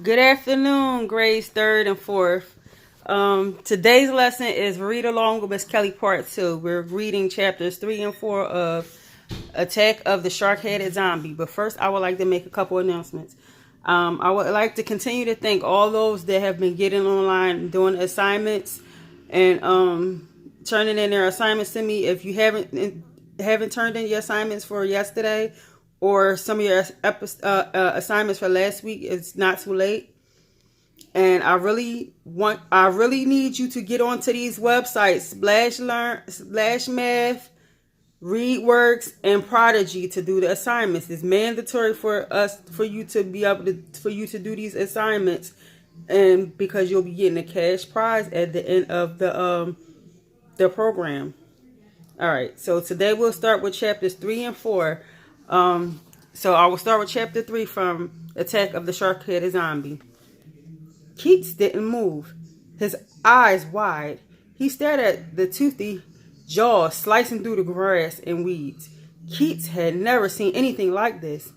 Good afternoon, grades 3rd and 4th. Today's lesson is Read Along with Miss Kelly Part 2. We're reading chapters 3 and 4 of Attack of the Shark-Headed Zombie. But first, I would like to make a couple announcements. I would like to continue to thank all those that have been getting online, doing assignments, and turning in their assignments to me. If you haven't turned in your assignments for yesterday, or some of your assignments for last week, it's not too late. And I really need you to get onto these websites, Splash Learn, Splash Math, ReadWorks, and Prodigy to do the assignments. It's mandatory for you to do these assignments, and because you'll be getting a cash prize at the end of the program. All right, so today we'll start with chapters 3 and 4. So I will start with chapter 3 from Attack of the Shark-Headed Zombie. Keats didn't move, his eyes wide. He stared at the toothy jaws slicing through the grass and weeds. Keats had never seen anything like this.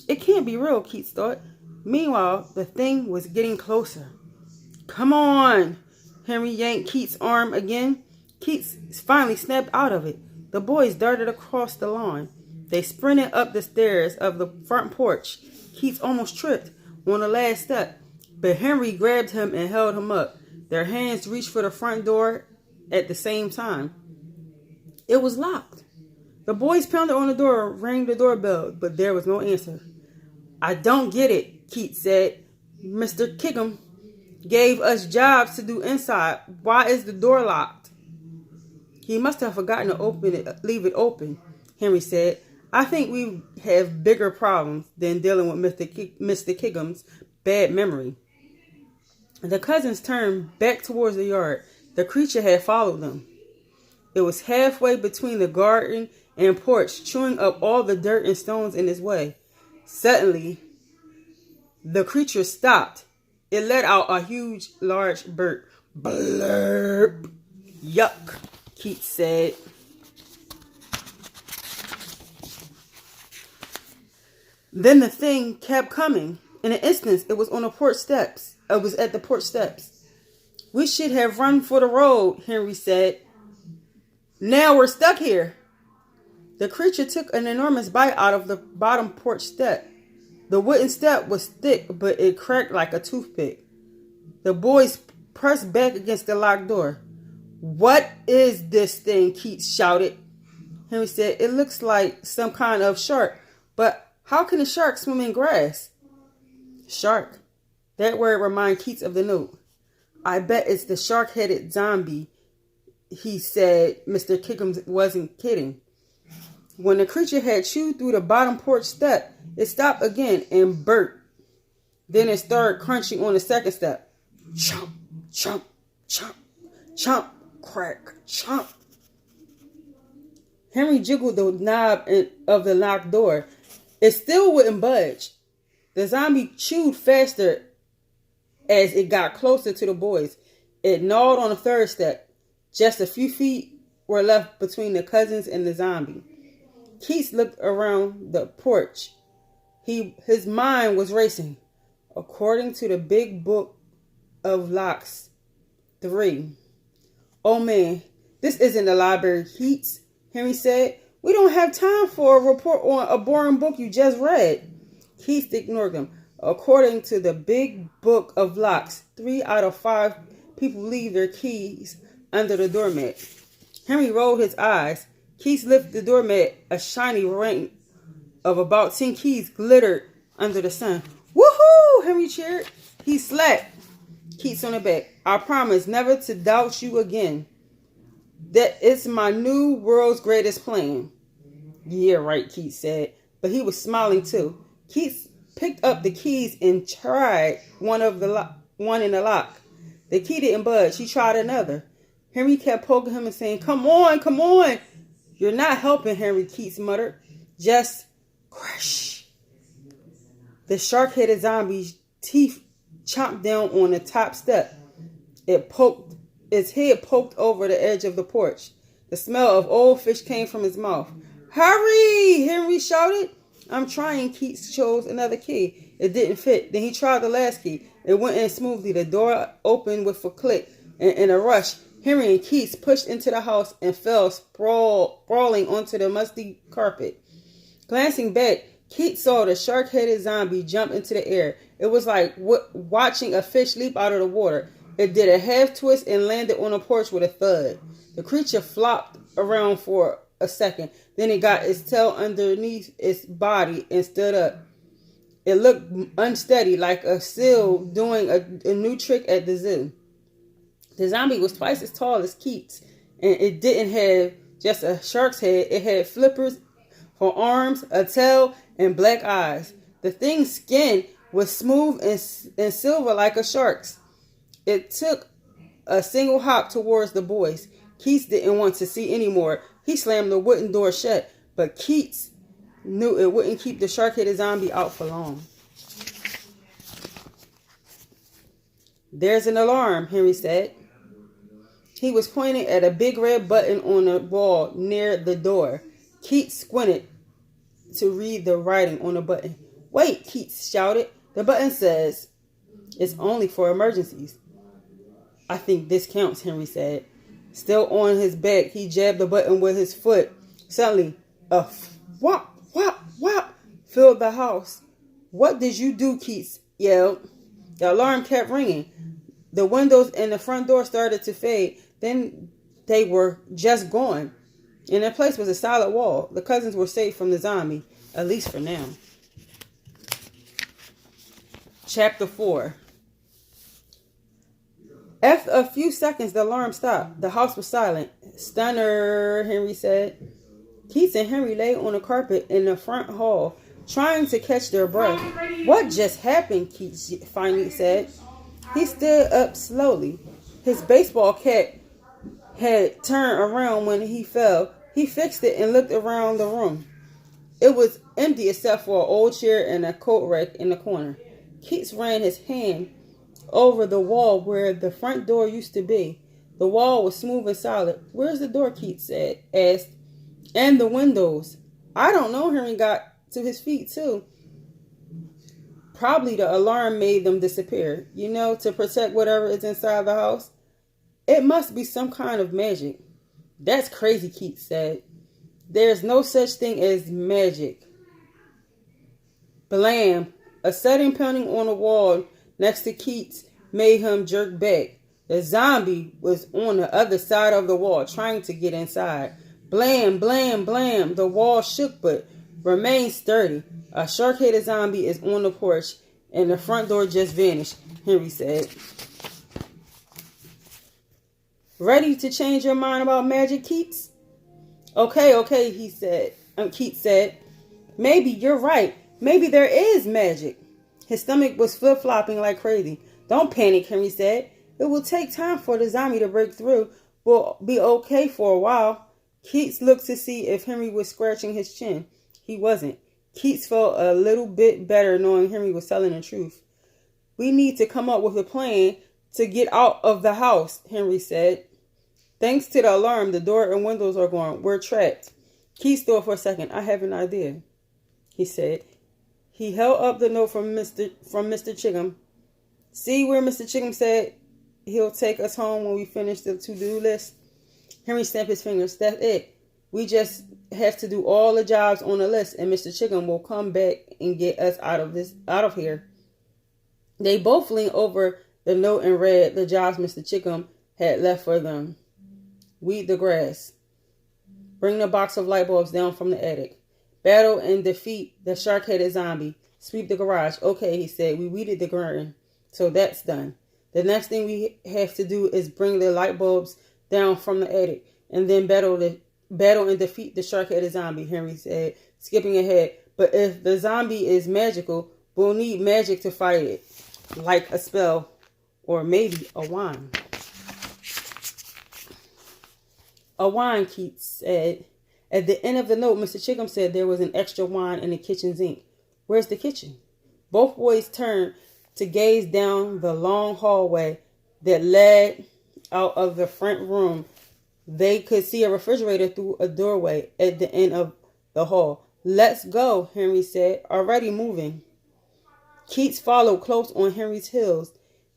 It can't be real, Keats thought. Meanwhile, the thing was getting closer. Come on! Henry yanked Keats' arm again. Keats finally snapped out of it. The boys darted across the lawn. They sprinted up the stairs of the front porch. Keats almost tripped on the last step, but Henry grabbed him and held him up. Their hands reached for the front door at the same time. It was locked. The boys pounded on the door, rang the doorbell, but there was no answer. I don't get it, Keats said. Mr. Kickham gave us jobs to do inside. Why is the door locked? He must have forgotten to leave it open, Henry said. I think we have bigger problems than dealing with Mr. Kickham's bad memory. The cousins turned back towards the yard. The creature had followed them. It was halfway between the garden and porch, chewing up all the dirt and stones in its way. Suddenly, the creature stopped. It let out a huge, large burp. Blurp. Yuck, Keats said. Then the thing kept coming. In an instant, it was on the porch steps. It was at the porch steps. We should have run for the road, Henry said. Now we're stuck here. The creature took an enormous bite out of the bottom porch step. The wooden step was thick, but it cracked like a toothpick. The boys pressed back against the locked door. What is this thing? Keats shouted. Henry said, it looks like some kind of shark, but how can a shark swim in grass? Shark. That word reminded Keats of the note. I bet it's the shark-headed zombie, he said. Mr. Kickham wasn't kidding. When the creature had chewed through the bottom porch step, it stopped again and burped. Then it started crunching on the second step. Chomp, chomp, chomp, chomp, crack, chomp. Henry jiggled the knob of the locked door. It still wouldn't budge. The zombie chewed faster as it got closer to the boys. It gnawed on the third step. Just a few feet were left between the cousins and the zombie. Keats looked around the porch. His mind was racing. According to the big book of locks, 3. Oh man, this isn't the library, Keats, Henry said. We don't have time for a report on a boring book you just read. Keats ignored them. According to the big book of locks, 3 out of 5 people leave their keys under the doormat. Henry rolled his eyes. Keats lifted the doormat. A shiny ring of about 10 keys glittered under the sun. Woohoo! Henry cheered. He slapped Keats on the back. I promise never to doubt you again. That is my new world's greatest plan. Yeah, right, Keats said. But he was smiling too. Keats picked up the keys and tried one in the lock. The key didn't budge. He tried another. Henry kept poking him and saying, come on, come on. You're not helping, Henry, Keats muttered. Just crash. The shark-headed zombie's teeth chomped down on the top step. Its head poked over the edge of the porch. The smell of old fish came from his mouth. Hurry! Henry shouted. I'm trying. Keats chose another key. It didn't fit. Then he tried the last key. It went in smoothly. The door opened with a click. And in a rush, Henry and Keats pushed into the house and fell sprawling onto the musty carpet. Glancing back, Keats saw the shark-headed zombie jump into the air. It was like watching a fish leap out of the water. It did a half twist and landed on a porch with a thud. The creature flopped around for a second. Then it got its tail underneath its body and stood up. It looked unsteady, like a seal doing a new trick at the zoo. The zombie was twice as tall as Keats, and it didn't have just a shark's head. It had flippers for arms, a tail, and black eyes. The thing's skin was smooth and silver like a shark's. It took a single hop towards the boys. Keats didn't want to see any more. He slammed the wooden door shut, but Keats knew it wouldn't keep the shark-headed zombie out for long. There's an alarm, Henry said. He was pointing at a big red button on the wall near the door. Keats squinted to read the writing on the button. Wait, Keats shouted. The button says, it's only for emergencies. I think this counts, Henry said. Still on his back, he jabbed the button with his foot. Suddenly, a whop, whop, whop filled the house. What did you do? Keats yelled. The alarm kept ringing. The windows and the front door started to fade. Then they were just gone. In their place was a solid wall. The cousins were safe from the zombie, at least for now. Chapter 4. After a few seconds, the alarm stopped. The house was silent. Stunner, Henry said. Keats and Henry lay on the carpet in the front hall, trying to catch their breath. What just happened? Keats finally said. He stood up slowly. His baseball cap had turned around when he fell. He fixed it and looked around the room. It was empty except for an old chair and a coat rack in the corner. Keats ran his hand over the wall where the front door used to be. The wall was smooth and solid. Where's the door? Keats asked. And the windows. I don't know. Henry got to his feet too. Probably the alarm made them disappear. To protect whatever is inside the house. It must be some kind of magic. That's crazy, Keats said. There's no such thing as magic. Blam! A sudden pounding on the wall next to Keats made him jerk back. The zombie was on the other side of the wall, trying to get inside. Blam, blam, blam. The wall shook but remained sturdy. A shark-headed zombie is on the porch, and the front door just vanished, Henry said. Ready to change your mind about magic, Keats? Okay, he said. Keats said. Maybe you're right. Maybe there is magic. His stomach was flip-flopping like crazy. Don't panic, Henry said. It will take time for the zombie to break through. We'll be okay for a while. Keats looked to see if Henry was scratching his chin. He wasn't. Keats felt a little bit better knowing Henry was telling the truth. We need to come up with a plan to get out of the house, Henry said. Thanks to the alarm, the door and windows are gone. We're trapped. Keats thought for a second. I have an idea, he said. He held up the note from Mr. Chigham. See where Mr. Chigham said he'll take us home when we finish the to-do list? Henry snapped his fingers. That's it. We just have to do all the jobs on the list, and Mr. Chigham will come back and get us out of here. They both leaned over the note and read the jobs Mr. Chigham had left for them. Weed the grass. Bring the box of light bulbs down from the attic. Battle and defeat the shark-headed zombie. Sweep the garage. Okay, he said. We weeded the garden, so that's done. The next thing we have to do is bring the light bulbs down from the attic, and then battle and defeat the shark-headed zombie, Henry said, skipping ahead. But if the zombie is magical, we'll need magic to fight it, like a spell or maybe a wand. A wand, Keats said. At the end of the note, Mr. Chigham said there was an extra wand in the kitchen sink. Where's the kitchen? Both boys turned to gaze down the long hallway that led out of the front room. They could see a refrigerator through a doorway at the end of the hall. Let's go, Henry said, already moving. Keats followed close on Henry's heels.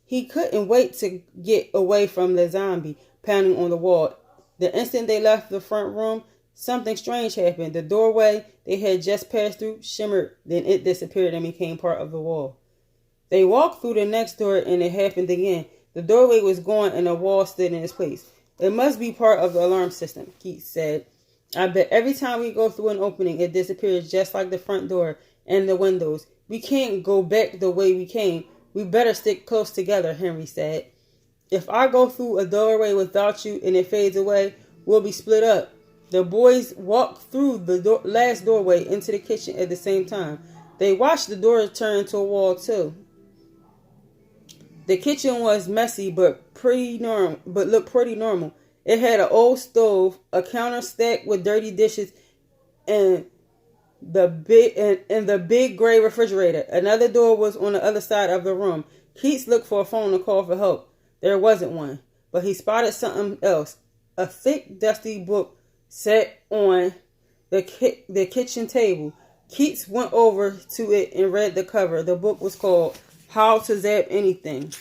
He couldn't wait to get away from the zombie pounding on the wall. The instant they left the front room, something strange happened. The doorway they had just passed through shimmered, then it disappeared and became part of the wall. They walked through the next door and it happened again. The doorway was gone and the wall stood in its place. It must be part of the alarm system, Keats said. I bet every time we go through an opening, it disappears just like the front door and the windows. We can't go back the way we came. We better stick close together, Henry said. If I go through a doorway without you and it fades away, we'll be split up. The boys walked through the last doorway into the kitchen at the same time. They watched the door turn to a wall too. The kitchen was messy but looked pretty normal. It had an old stove, a counter stacked with dirty dishes, and the big gray refrigerator. Another door was on the other side of the room. Keats looked for a phone to call for help. There wasn't one, but he spotted something else. A thick, dusty book sat on the kitchen table. Keats went over to it and read the cover. The book was called How to Zap Anything.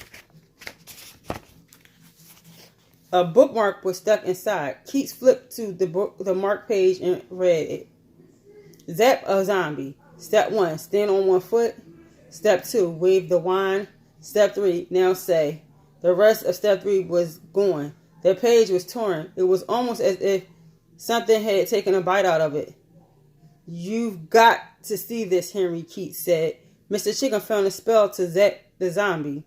A bookmark was stuck inside. Keats flipped to the marked page and read it. Zap a zombie. Step 1, stand on one foot. Step 2, wave the wand. Step 3, now say. The rest of step 3 was gone. The page was torn. It was almost as if something had taken a bite out of it. You've got to see this, Henry, Keats said. Mr. Chicken found a spell to zap the zombie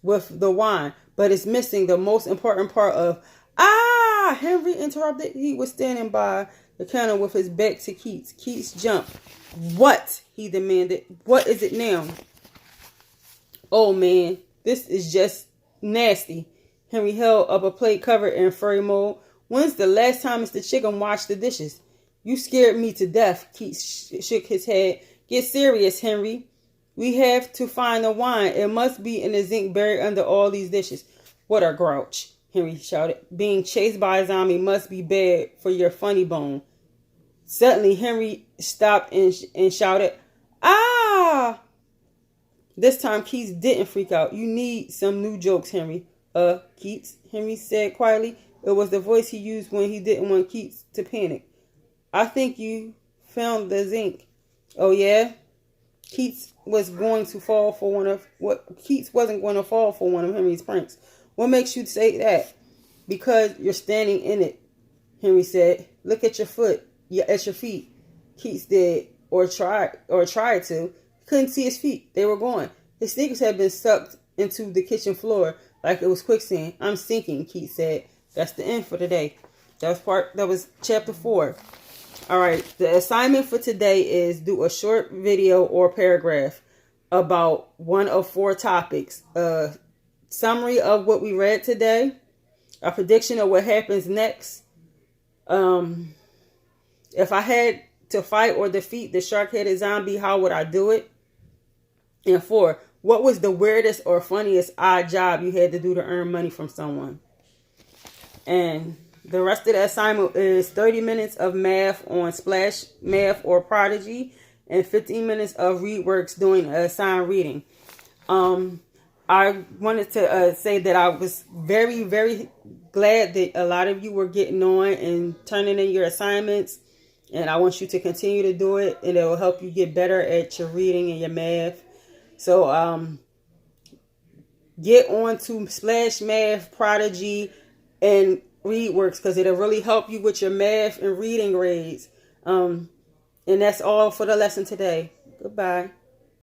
with the wand, but it's missing the most important part of... Ah! Henry interrupted. He was standing by the counter with his back to Keats. Keats jumped. What? He demanded. What is it now? Oh, man. This is just nasty. Henry held up a plate covered in furry mold. When's the last time Mr. Chicken washed the dishes? You scared me to death. Keats shook his head. Get serious, Henry. We have to find the wine. It must be in the zinc buried under all these dishes. What a grouch, Henry shouted. Being chased by a zombie must be bad for your funny bone. Suddenly, Henry stopped and shouted, Ah! This time, Keats didn't freak out. You need some new jokes, Henry. Keats, Henry said quietly. It was the voice he used when he didn't want Keats to panic. I think you found the zinc. Oh, yeah? Keats wasn't going to fall for one of Henry's pranks. What makes you say that? Because you're standing in it, Henry said. Look at your feet. Keats did, or tried to. Couldn't see his feet. They were gone. His sneakers had been sucked into the kitchen floor like it was quicksand. I'm sinking, Keats said. That's the end for today. That was chapter 4. All right, the assignment for today is do a short video or paragraph about one of 4 topics. A summary of what we read today, a prediction of what happens next. If I had to fight or defeat the shark-headed zombie, how would I do it? And 4, what was the weirdest or funniest odd job you had to do to earn money from someone? And the rest of the assignment is 30 minutes of math on Splash Math or Prodigy and 15 minutes of ReadWorks doing a assigned reading. I wanted to say that I was very, very glad that a lot of you were getting on and turning in your assignments. And I want you to continue to do it, and it will help you get better at your reading and your math. So get on to Splash Math, Prodigy, and ReadWorks, because it'll really help you with your math and reading grades. And that's all for the lesson today. Goodbye.